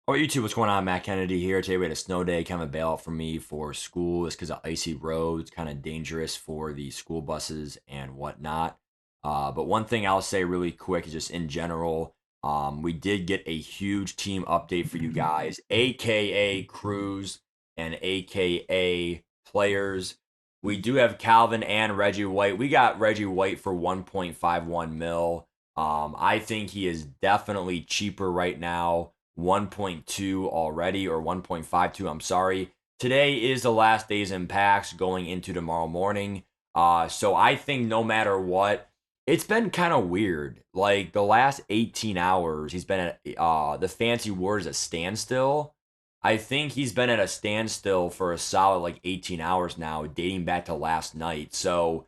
Oh, YouTube, what's going on? Matt Kennedy here. Today we had a snow day, kind of a bailout for me for school. It's because of icy roads, kind of dangerous for the school buses and whatnot. But one thing I'll say really quick is just in general, we did get a huge team update for you guys, aka crews and aka players. We do have Calvin and Reggie White. We got Reggie White for 1.51 mil. I think he is definitely cheaper right now. 1.2 already, or 1.52, I'm sorry. Today is the last day's impacts going into tomorrow morning. So I think no matter what, it's been kind of weird. Like the last 18 hours, he's been at the fancy word is a standstill. I think he's been at a standstill for a solid like 18 hours now, dating back to last night. So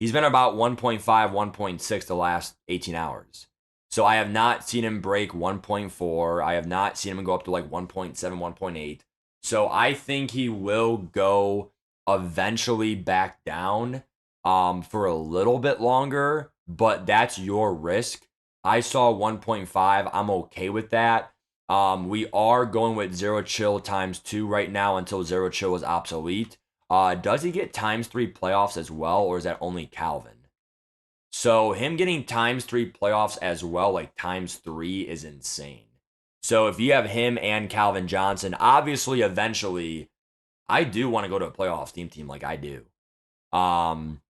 he's been about 1.5, 1.6 the last 18 hours. So I have not seen him break 1.4. I have not seen him go up to like 1.7, 1.8. So I think he will go eventually back down for a little bit longer, but that's your risk. I saw 1.5. I'm okay with that. We are going with zero chill times 2 right now until zero chill is obsolete. Does he get times 3 playoffs as well, or is that only Calvin? So him getting times 3 playoffs as well, like times 3, is insane. So if you have him and Calvin Johnson, obviously eventually, I do want to go to a playoff team like I do. Um,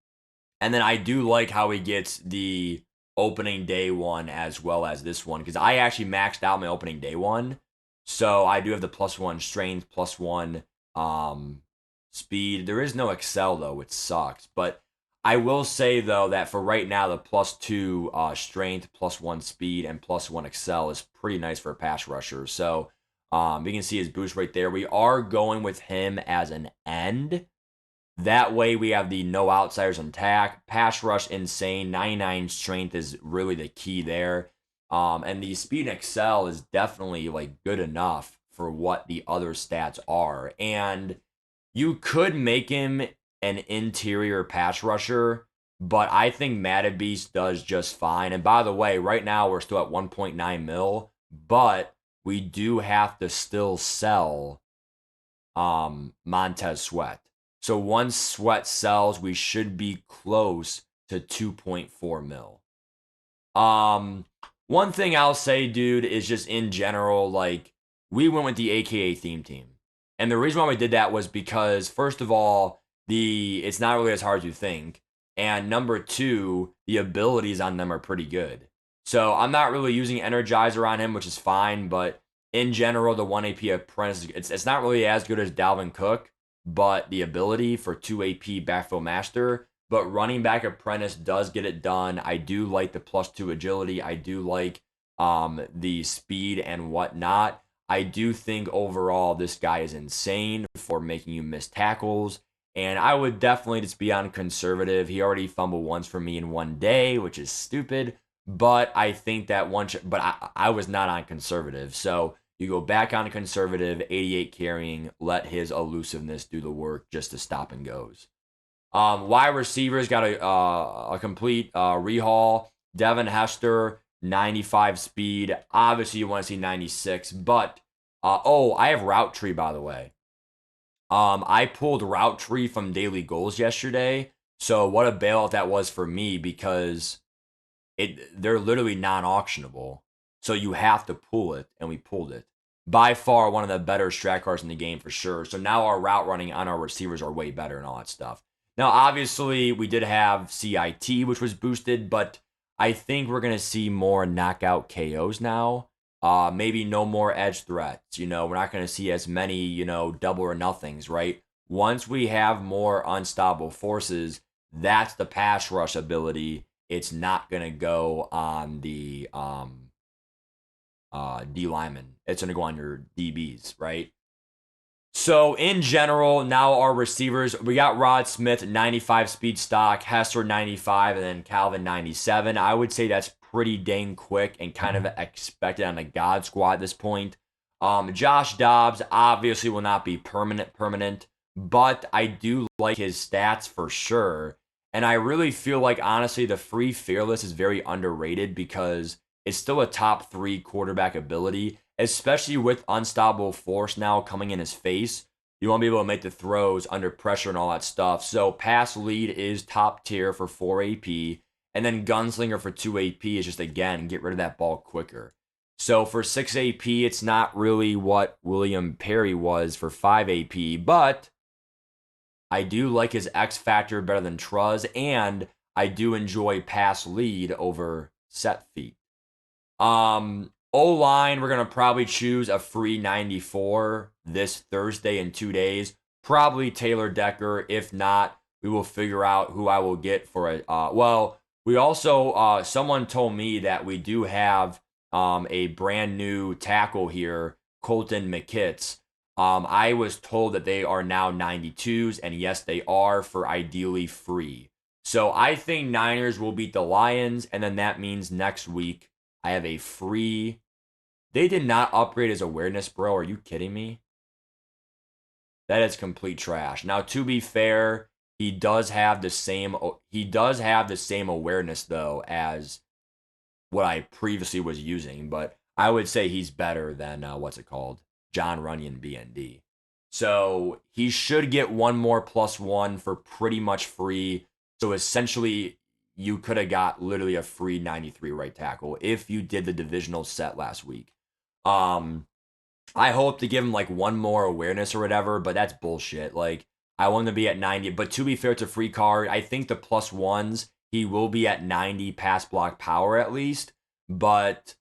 and then I do like how he gets the opening day one as well as this one, because I actually maxed out my opening day one. So I do have the +1 strength, +1 speed. There is no excel though, which sucks. But I will say though that for right now, the +2 strength, +1 speed, and +1 excel is pretty nice for a pass rusher. So you can see his boost right there. We are going with him as an end. That way we have the no outsiders on attack. Pass rush insane. 99 strength is really the key there. And the speed and excel is definitely like good enough for what the other stats are. And you could make him an interior pass rusher, but I think Matabeast does just fine. And by the way, right now we're still at 1.9 mil, but we do have to still sell Montez Sweat. So once Sweat sells, we should be close to 2.4 mil. One thing I'll say, dude, is just in general, like, we went with the AKA theme team. And the reason why we did that was because, first of all, it's not really as hard as you think. And number two, the abilities on them are pretty good. So I'm not really using Energizer on him, which is fine, but in general, the 1 AP Apprentice, it's not really as good as Dalvin Cook, but the ability for 2 AP Backfield Master. But running back Apprentice does get it done. I do like the +2 agility. I do like the speed and whatnot. I do think overall this guy is insane for making you miss tackles. And I would definitely just be on conservative. He already fumbled once for me in one day, which is stupid. But I think that I was not on conservative. So you go back on conservative, 88 carrying, let his elusiveness do the work just to stop and goes. Wide receivers got a complete rehaul. Devin Hester, 95 speed. Obviously, you want to see 96, but I have route tree, by the way. I pulled route tree from daily goals yesterday. So what a bailout that was for me, because they're literally non-auctionable. So you have to pull it, and we pulled it. By far one of the better strat cards in the game for sure. So now our route running on our receivers are way better and all that stuff. Now, obviously, we did have CIT, which was boosted, but I think we're going to see more knockout KOs now. Maybe no more edge threats. We're not going to see as many, double or nothings, right? Once we have more unstoppable forces, that's the pass rush ability. It's not going to go on the D lineman. It's going to go on your DBs, right? So in general, now our receivers, we got Rod Smith 95 speed stock, Hester 95, and then Calvin 97. I would say that's pretty dang quick and kind of expected on the God Squad at this point. Josh Dobbs obviously will not be permanent, but I do like his stats for sure. And I really feel like, honestly, the free fearless is very underrated because it's still a top 3 quarterback ability. especially with unstoppable force now coming in his face. You want to be able to make the throws under pressure and all that stuff. So pass lead is top tier for 4 AP, and then gunslinger for 2 AP is just, again, get rid of that ball quicker. So for 6 AP, it's not really what William Perry was for 5 AP, but I do like his X factor better than Truz, and I do enjoy pass lead over set feet. O-line, we're going to probably choose a free 94 this Thursday in 2 days. Probably Taylor Decker. If not, we will figure out who I will get for it. Well, we also, someone told me that we do have a brand new tackle here, Colton McKitts. I was told that they are now 92s, and yes, they are for ideally free. So I think Niners will beat the Lions, and then that means next week I have a free. They did not upgrade his awareness, bro. Are you kidding me? That is complete trash. Now, to be fair, he does have the same awareness though as what I previously was using, but I would say he's better than what's it called? John Runyon BND. So he should get one more +1 for pretty much free. So essentially, you could have got literally a free 93 right tackle if you did the divisional set last week. I hope to give him like one more awareness or whatever, but that's bullshit. Like, I want him to be at 90. But to be fair, it's a free card. I think the +1s, he will be at 90 pass block power at least, but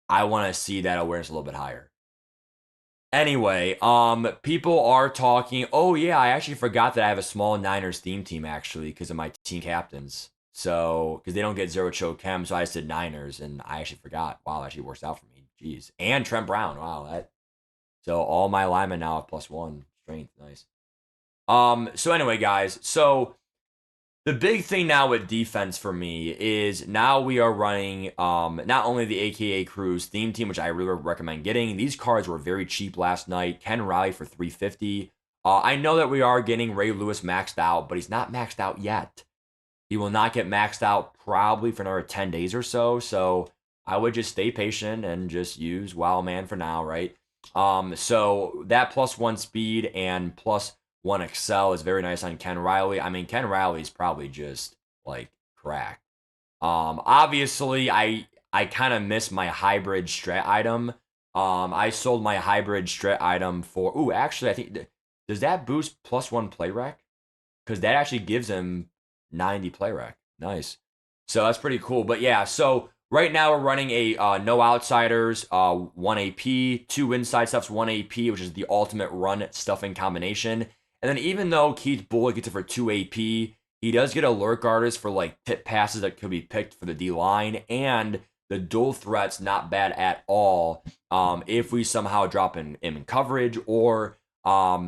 I want to see that awareness a little bit higher. Anyway, people are talking. Oh yeah, I actually forgot that I have a small Niners theme team actually because of my team captains. So because they don't get zero choke chem, so I said Niners, and I actually forgot. Wow, that actually works out for me. Jeez, and Trent Brown. Wow, that. So all my linemen now have +1 strength. Nice. So anyway, guys. So the big thing now with defense for me is now we are running not only the AKA Crews theme team, which I really recommend getting. These cards were very cheap last night. Ken Riley for $350. I know that we are getting Ray Lewis maxed out, but he's not maxed out yet. He will not get maxed out probably for another 10 days or so. So I would just stay patient and just use Wow Man for now, right? So that +1 speed and +1 excel is very nice on Ken Riley. I mean, Ken Riley's probably just like crack. Obviously, I kind of miss my hybrid strat item. I sold my hybrid strat item for. Ooh, actually, I think does that boost +1 play rec? Because that actually gives him 90 play rec. Nice. So that's pretty cool. But yeah, so right now we're running a no outsiders, 1 AP, 2 inside stuffs, 1 AP, which is the ultimate run stuffing combination. And then even though Keith Bullock gets it for 2 AP, he does get alert guarders for like tip passes that could be picked for the D line, and the dual threat's not bad at all. If we somehow drop him in coverage, or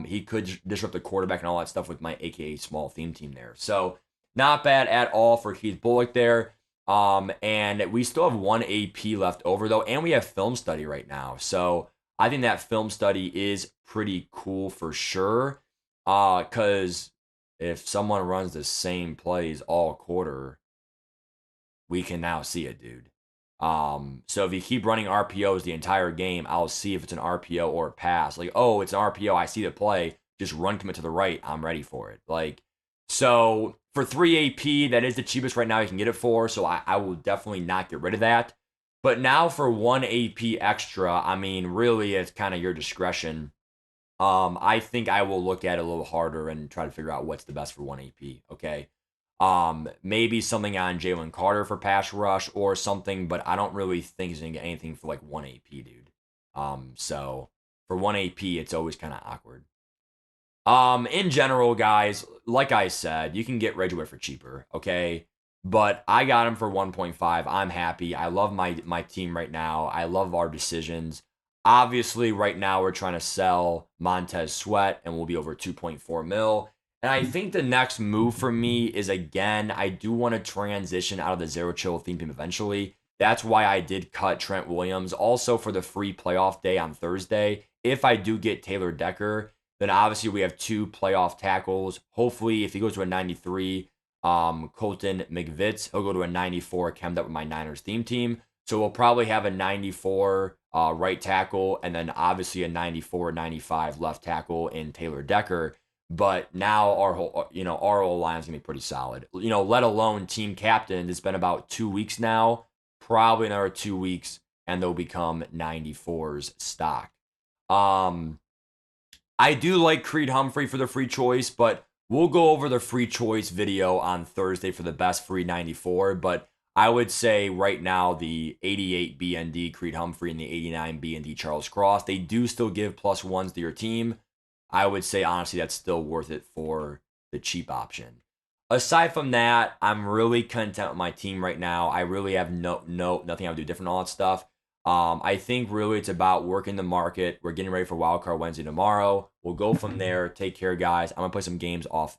he could disrupt the quarterback and all that stuff with my AKA small theme team there. So not bad at all for Keith Bullock there. And we still have 1 AP left over though, and we have film study right now. So I think that film study is pretty cool for sure. Because if someone runs the same plays all quarter, we can now see it, dude. So if you keep running RPOs the entire game, I'll see if it's an RPO or a pass. Like, oh, it's an RPO, I see the play, just run commit to the right, I'm ready for it. Like, so for 3 AP, that is the cheapest right now you can get it for, so I will definitely not get rid of that. But now for 1 AP extra, I mean, really, it's kind of your discretion. I think I will look at it a little harder and try to figure out what's the best for 1 AP, okay? Maybe something on Jalen Carter for pass rush or something, but I don't really think he's gonna get anything for like 1 AP, dude. So for 1 AP, it's always kind of awkward. In general, guys, like I said, you can get Reggie White for cheaper, okay? But I got him for 1.5. I'm happy. I love my team right now. I love our decisions. Obviously, right now we're trying to sell Montez Sweat, and we'll be over 2.4 mil. And I think the next move for me is, again, I do want to transition out of the Zero Chill theme team eventually. That's why I did cut Trent Williams. Also for the free playoff day on Thursday, if I do get Taylor Decker, then obviously we have 2 playoff tackles. Hopefully, if he goes to a 93, Colton McVitz, he'll go to a 94, chemmed up with my Niners theme team. So we'll probably have a 94 right tackle, and then obviously a 94, 95 left tackle in Taylor Decker. But now our whole, our O line is gonna be pretty solid. Let alone team captain. It's been about 2 weeks now, probably another 2 weeks, and they'll become 94's stock. I do like Creed Humphrey for the free choice, but we'll go over the free choice video on Thursday for the best free 94. But I would say right now the 88 BND Creed Humphrey and the 89 BND Charles Cross, they do still give +1s to your team. I would say honestly that's still worth it for the cheap option. Aside from that, I'm really content with my team right now. I really have nothing I would do different, all that stuff. I think really it's about working the market. We're getting ready for Wildcard Wednesday tomorrow. We'll go from there. Take care, guys. I'm gonna play some games off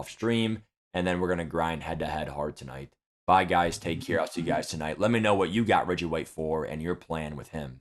stream, and then we're gonna grind head to head hard tonight. Bye, guys. Take care. I'll see you guys tonight. Let me know what you got Reggie White for and your plan with him.